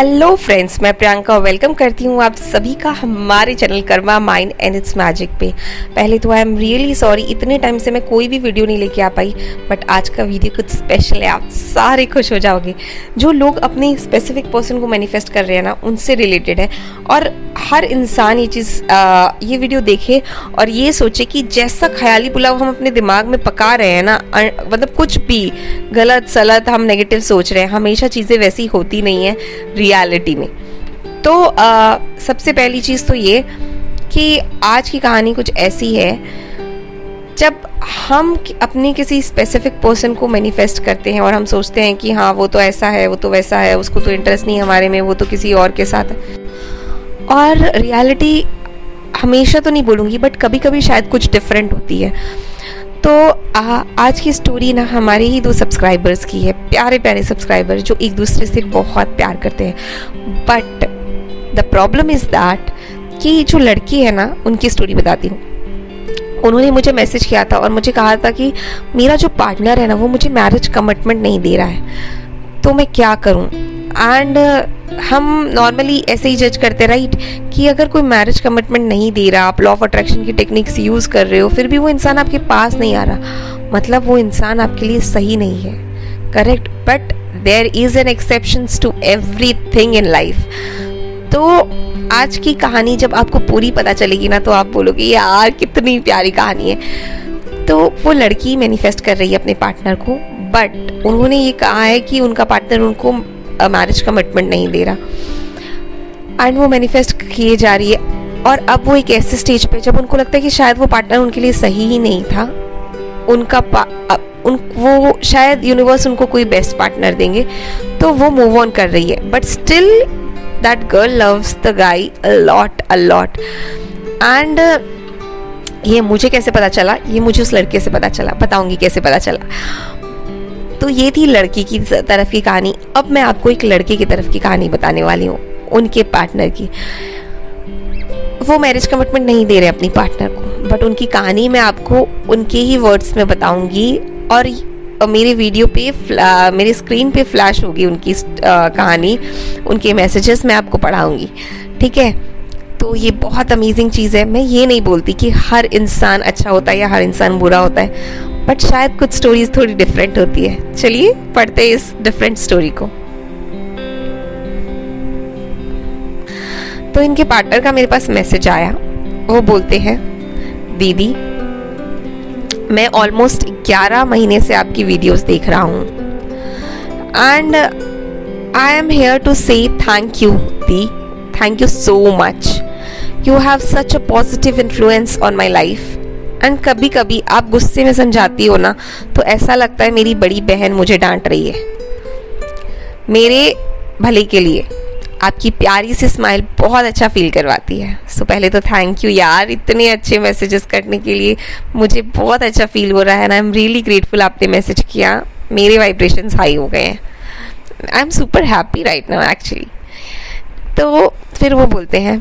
Hello friends, मैं Priyanka welcome करती हूँ आप सभी का हमारे channel Karma mind and it's magic पे। पहले तो आई एम रियली सॉरी, इतने टाइम से मैं कोई भी वीडियो नहीं लेके आ पाई, बट आज का वीडियो कुछ स्पेशल है। आप सारे खुश हो जाओगे। जो लोग अपने स्पेसिफिक पर्सन को मैनिफेस्ट कर रहे हैं ना, उनसे रिलेटेड है। और हर इंसान ये चीज़ ये वीडियो देखे और ये सोचे कि जैसा ख्याली पुलाव हम अपने दिमाग में पका रहे हैं ना, मतलब कुछ भी गलत सलत हम नेगेटिव सोच रहे हैं, हमेशा चीज़ें वैसी होती नहीं है रियलिटी में। तो सबसे पहली चीज़ तो ये कि आज की कहानी कुछ ऐसी है, जब हम अपने किसी स्पेसिफिक पर्सन को मैनिफेस्ट करते हैं और हम सोचते हैं कि हाँ वो तो ऐसा है, वो तो वैसा है, उसको तो इंटरेस्ट नहीं हमारे में, वो तो किसी और के साथ है। और रियलिटी हमेशा तो नहीं बोलूँगी, बट कभी कभी शायद कुछ डिफरेंट होती है। तो आज की स्टोरी ना हमारे ही 2 सब्सक्राइबर्स की है, प्यारे प्यारे सब्सक्राइबर जो एक दूसरे से बहुत प्यार करते हैं। But the problem is that कि जो लड़की है ना, उनकी स्टोरी बताती हूँ। उन्होंने मुझे मैसेज किया था और मुझे कहा था कि मेरा जो पार्टनर है ना, वो मुझे मैरिज कमिटमेंट नहीं दे रहा है, तो मैं क्या करूँ। एंड हम नॉर्मली ऐसे ही जज करते राइट कि अगर कोई मैरिज कमिटमेंट नहीं दे रहा, आप लॉ ऑफ अट्रैक्शन की टेक्निक्स यूज़ कर रहे हो, फिर भी वो इंसान आपके पास नहीं आ रहा, मतलब वो इंसान आपके लिए सही नहीं है। Correct, but there is an exceptions to everything in life. तो आज की कहानी जब आपको पूरी पता चलेगी ना, तो आप बोलोगे यार कितनी प्यारी कहानी है। तो वो लड़की मैनिफेस्ट कर रही है अपने पार्टनर को, बट उन्होंने ये कहा है कि उनका पार्टनर उनको मैरिज कमिटमेंट नहीं दे रहा। एंड वो मैनिफेस्ट किए जा रही है, और अब वो एक ऐसे स्टेज पे जब उनको लगता है कि शायद वो पार्टनर उनके लिए सही ही नहीं था, वो शायद यूनिवर्स उनको कोई बेस्ट पार्टनर देंगे, तो वो मूव ऑन कर रही है। But still that girl loves the guy a lot. And ये मुझे कैसे पता चला, ये मुझे उस लड़के से पता चला, बताऊंगी कैसे पता चला। तो ये थी लड़की की तरफ की कहानी। अब मैं आपको एक लड़के की तरफ की कहानी बताने वाली हूँ, उनके पार्टनर की। वो मैरिज कमिटमेंट नहीं दे रहे अपनी पार्टनर को, बट उनकी कहानी मैं आपको उनके ही वर्ड्स में बताऊंगी, और मेरे वीडियो पे मेरी स्क्रीन पे फ्लैश होगी उनकी कहानी, उनके मैसेजेस मैं आपको पढ़ाऊंगी, ठीक है। तो ये बहुत अमेजिंग चीज़ है। मैं ये नहीं बोलती कि हर इंसान अच्छा होता है या हर इंसान बुरा होता है, बट शायद कुछ स्टोरीज थोड़ी डिफरेंट होती है। चलिए पढ़ते हैं इस डिफरेंट स्टोरी को। तो इनके पार्टनर का मेरे पास मैसेज आया। वो बोलते हैं, दीदी मैं ऑलमोस्ट 11 महीने से आपकी वीडियोस देख रहा हूँ, and I am here to say thank you दी, thank you so much. You have such a positive influence on my life. And कभी कभी आप गुस्से में समझाती हो ना, तो ऐसा लगता है मेरी बड़ी बहन मुझे डांट रही है। मेरे भले के लिए आपकी प्यारी सी स्माइल बहुत अच्छा फील करवाती है। सो पहले तो थैंक यू यार, इतने अच्छे मैसेजेस करने के लिए मुझे बहुत अच्छा फील हो रहा है। आई एम रियली ग्रेटफुल आपने मैसेज किया, मेरे वाइब्रेशंस हाई हो गए हैं। I am super happy right now actually. तो फिर वो बोलते हैं,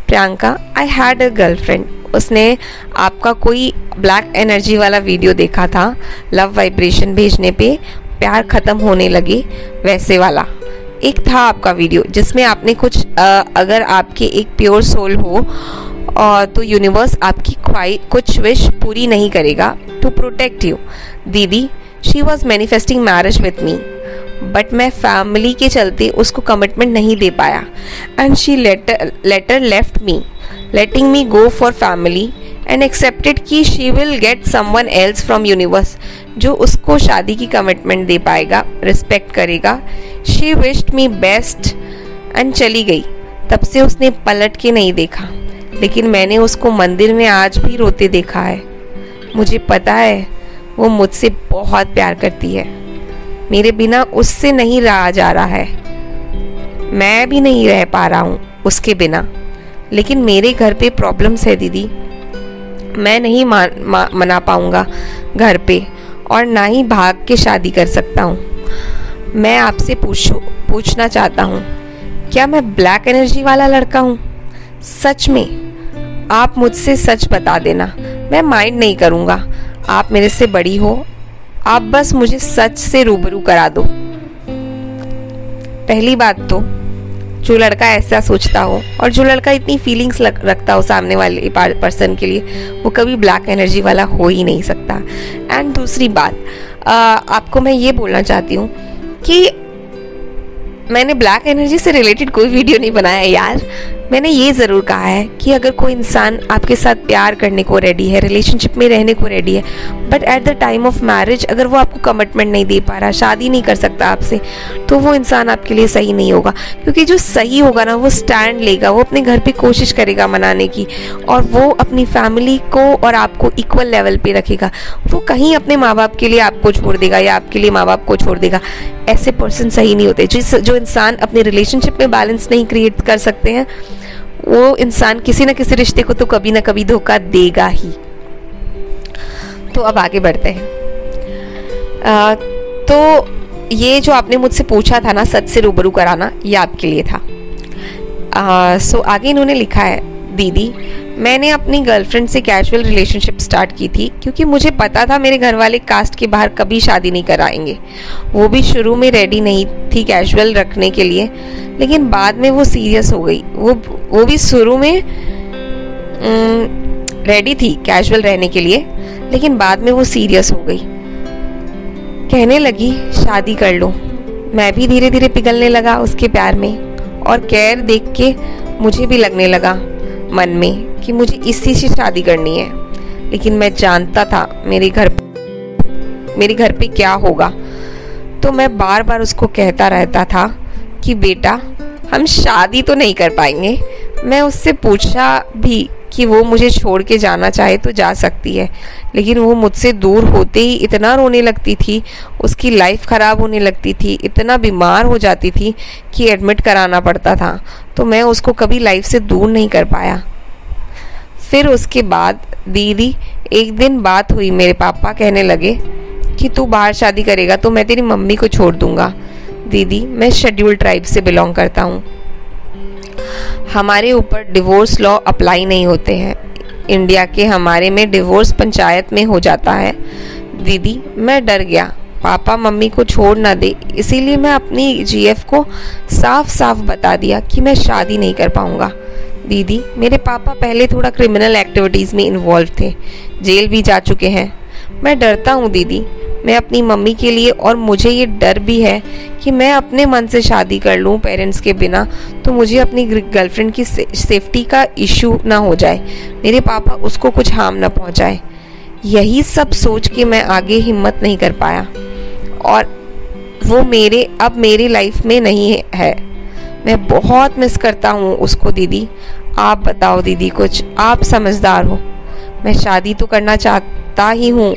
Priyanka I had a girlfriend, उसने आपका कोई ब्लैक एनर्जी वाला वीडियो देखा था, लव वाइब्रेशन भेजने पे प्यार ख़त्म होने लगे वैसे वाला एक था आपका वीडियो, जिसमें आपने कुछ अगर आपके एक प्योर सोल हो और तो यूनिवर्स आपकी कुछ विश पूरी नहीं करेगा टू प्रोटेक्ट यू। दीदी she was manifesting marriage with me, but मैं फैमिली के चलते उसको कमिटमेंट नहीं दे पाया, and she later left me letting me go for family and accepted कि she will get someone else from universe जो उसको शादी की कमिटमेंट दे पाएगा, रिस्पेक्ट करेगा। she wished me best and चली गई। तब से उसने पलट के नहीं देखा, लेकिन मैंने उसको मंदिर में आज भी रोते देखा है। मुझे पता है वो मुझसे बहुत प्यार करती है, मेरे बिना उससे नहीं रहा जा रहा है, मैं भी नहीं रह पा रहा हूँ उसके बिना। लेकिन मेरे घर पे प्रॉब्लम्स है दीदी, मैं नहीं मना पाऊँगा घर पे, और ना ही भाग के शादी कर सकता हूँ। मैं आपसे पूछना चाहता हूँ, क्या मैं ब्लैक एनर्जी वाला लड़का हूँ? सच में आप मुझसे सच बता देना, मैं माइंड नहीं करूँगा। आप मेरे से बड़ी हो, आप बस मुझे सच से रूबरू करा दो। पहली बात तो जो लड़का ऐसा सोचता हो और जो लड़का इतनी फीलिंग्स रखता हो सामने वाले पर्सन के लिए, वो कभी ब्लैक एनर्जी वाला हो ही नहीं सकता। एंड दूसरी बात, आपको मैं ये बोलना चाहती हूँ कि मैंने ब्लैक एनर्जी से रिलेटेड कोई वीडियो नहीं बनाया यार। मैंने ये ज़रूर कहा है कि अगर कोई इंसान आपके साथ प्यार करने को रेडी है, रिलेशनशिप में रहने को रेडी है, but at the time of marriage अगर वो आपको कमिटमेंट नहीं दे पा रहा, शादी नहीं कर सकता आपसे, तो वो इंसान आपके लिए सही नहीं होगा। क्योंकि जो सही होगा ना, वो स्टैंड लेगा, वो अपने घर पे कोशिश करेगा मनाने की, और वो अपनी फैमिली को और आपको इक्वल लेवल पे रखेगा। वो कहीं अपने माँ बाप के लिए आपको छोड़ देगा या आपके लिए माँ बाप को छोड़ देगा। ऐसे पर्सन सही नहीं होते। जो इंसान अपने रिलेशनशिप में बैलेंस नहीं क्रिएट कर सकते हैं, वो इंसान किसी न किसी रिश्ते को तो कभी ना कभी धोखा देगा ही। तो अब आगे बढ़ते हैं। तो ये जो आपने मुझसे पूछा था ना, सच से रूबरू कराना, ये आपके लिए था। सो आगे इन्होंने लिखा है, दीदी मैंने अपनी गर्लफ्रेंड से कैजुअल रिलेशनशिप स्टार्ट की थी क्योंकि मुझे पता था मेरे घर वाले कास्ट के बाहर कभी शादी नहीं कराएंगे। वो भी शुरू में रेडी नहीं थी कैजुअल रखने के लिए, लेकिन बाद में वो सीरियस हो गई। वो भी शुरू में रेडी थी कैजुअल रहने के लिए, लेकिन बाद में वो सीरियस हो गई। कहने लगी शादी कर लो। मैं भी धीरे धीरे पिघलने लगा उसके प्यार में, और केयर देख के मुझे भी लगने लगा मन में कि मुझे इसी से शादी करनी है। लेकिन मैं जानता था मेरे घर पे क्या होगा, तो मैं बार बार उसको कहता रहता था कि बेटा हम शादी तो नहीं कर पाएंगे। मैं उससे पूछा भी कि वो मुझे छोड़ के जाना चाहे तो जा सकती है, लेकिन वो मुझसे दूर होते ही इतना रोने लगती थी, उसकी लाइफ ख़राब होने लगती थी, इतना बीमार हो जाती थी कि एडमिट कराना पड़ता था। तो मैं उसको कभी लाइफ से दूर नहीं कर पाया। फिर उसके बाद दीदी एक दिन बात हुई, मेरे पापा कहने लगे कि तू बाहर शादी करेगा तो मैं तेरी मम्मी को छोड़ दूंगा। दीदी मैं शेड्यूल्ड ट्राइब से बिलोंग करता हूँ, हमारे ऊपर डिवोर्स लॉ अप्लाई नहीं होते हैं। इंडिया के हमारे में डिवोर्स पंचायत में हो जाता है। दीदी मैं डर गया पापा मम्मी को छोड़ ना दे, इसीलिए मैं अपनी जीएफ को साफ साफ बता दिया कि मैं शादी नहीं कर पाऊंगा। दीदी मेरे पापा पहले थोड़ा क्रिमिनल एक्टिविटीज़ में इन्वॉल्व थे, जेल भी जा चुके हैं। मैं डरता हूँ दीदी, मैं अपनी मम्मी के लिए, और मुझे ये डर भी है कि मैं अपने मन से शादी कर लूँ पेरेंट्स के बिना, तो मुझे अपनी गर्लफ्रेंड की सेफ्टी का इशू ना हो जाए, मेरे पापा उसको कुछ हार्म ना पहुँचाए। यही सब सोच के मैं आगे हिम्मत नहीं कर पाया, और वो अब मेरी लाइफ में नहीं है। मैं बहुत मिस करता हूँ उसको। दीदी आप बताओ दीदी कुछ, आप समझदार हो। मैं शादी तो करना चाहता ही हूँ,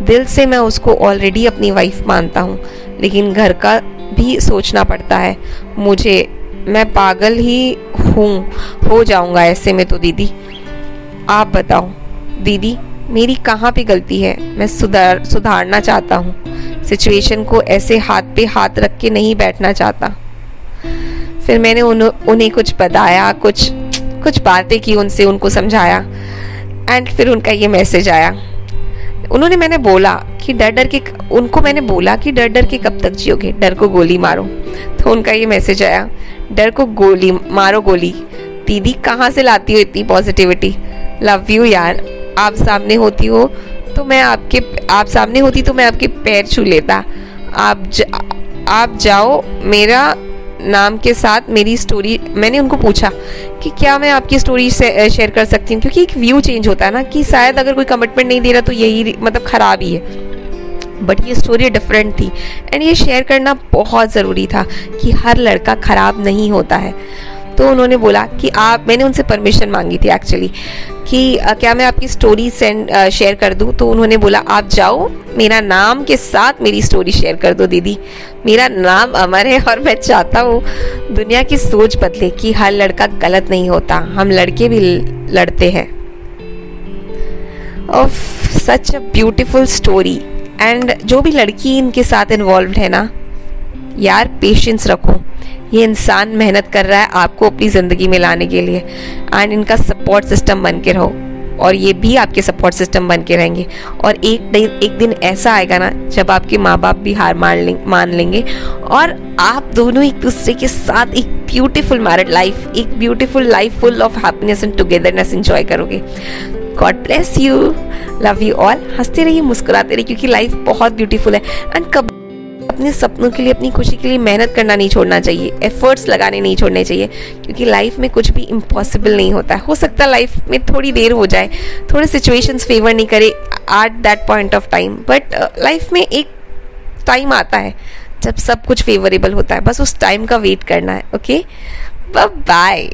दिल से मैं उसको ऑलरेडी अपनी वाइफ मानता हूँ, लेकिन घर का भी सोचना पड़ता है मुझे। मैं पागल ही हो जाऊँगा ऐसे में तो। दीदी आप बताओ दीदी मेरी कहाँ पे गलती है, मैं सुधारना चाहता हूँ। सिचुएशन को ऐसे हाथ पे हाथ रख के नहीं बैठना चाहता। फिर मैंने उन्हें कुछ बताया, कुछ बातें की उनसे, उनको समझाया, एंड फिर उनका ये मैसेज आया। मैंने बोला कि मैंने बोला कि डर डर के कब तक जियोगे, डर को गोली मारो। तो उनका ये मैसेज आया, डर को गोली मारो गोली। दीदी कहाँ से लाती हो इतनी पॉजिटिविटी। लव यू यार, आप सामने होती तो मैं आपके पैर छू लेता। आप जाओ मेरा नाम के साथ मेरी स्टोरी। मैंने उनको पूछा कि क्या मैं आपकी स्टोरी शेयर कर सकती हूँ, क्योंकि एक व्यू चेंज होता है ना, कि शायद अगर कोई कमिटमेंट नहीं दे रहा तो यही मतलब ख़राब ही है, बट ये स्टोरी डिफरेंट थी एंड ये शेयर करना बहुत ज़रूरी था कि हर लड़का ख़राब नहीं होता है। तो उन्होंने बोला कि मैंने उनसे परमिशन मांगी थी एक्चुअली कि क्या मैं आपकी स्टोरी शेयर कर दूं। तो उन्होंने बोला आप जाओ मेरा नाम के साथ मेरी स्टोरी शेयर कर दो। दीदी मेरा नाम अमर है और मैं चाहता हूँ दुनिया की सोच बदले कि हर लड़का गलत नहीं होता, हम लड़के भी लड़ते हैं। Of such a beautiful story. And जो भी लड़की इनके साथ इन्वॉल्व है ना यार, पेशेंस रखो। ये इंसान मेहनत कर रहा है आपको अपनी ज़िंदगी में लाने के लिए, एंड इनका सपोर्ट सिस्टम बन के रहो, और ये भी आपके सपोर्ट सिस्टम बन के रहेंगे। और एक दिन ऐसा आएगा ना जब आपके माँ बाप भी हार मान लेंगे और आप दोनों एक दूसरे के साथ एक ब्यूटीफुल मैरिड लाइफ, एक beautiful life full of happiness and togetherness enjoy करोगे। God bless you, love you all. हंसते रहिए, मुस्कुराते रहिए, क्योंकि लाइफ बहुत ब्यूटीफुल है। एंड कब अपने सपनों के लिए, अपनी खुशी के लिए मेहनत करना नहीं छोड़ना चाहिए, एफर्ट्स लगाने नहीं छोड़ने चाहिए, क्योंकि लाइफ में कुछ भी इम्पॉसिबल नहीं होता है। हो सकता है लाइफ में थोड़ी देर हो जाए, थोड़े सिचुएशंस फेवर नहीं करे at that point of time, but life में एक टाइम आता है जब सब कुछ फेवरेबल होता है, बस उस टाइम का वेट करना है। Okay, bye bye.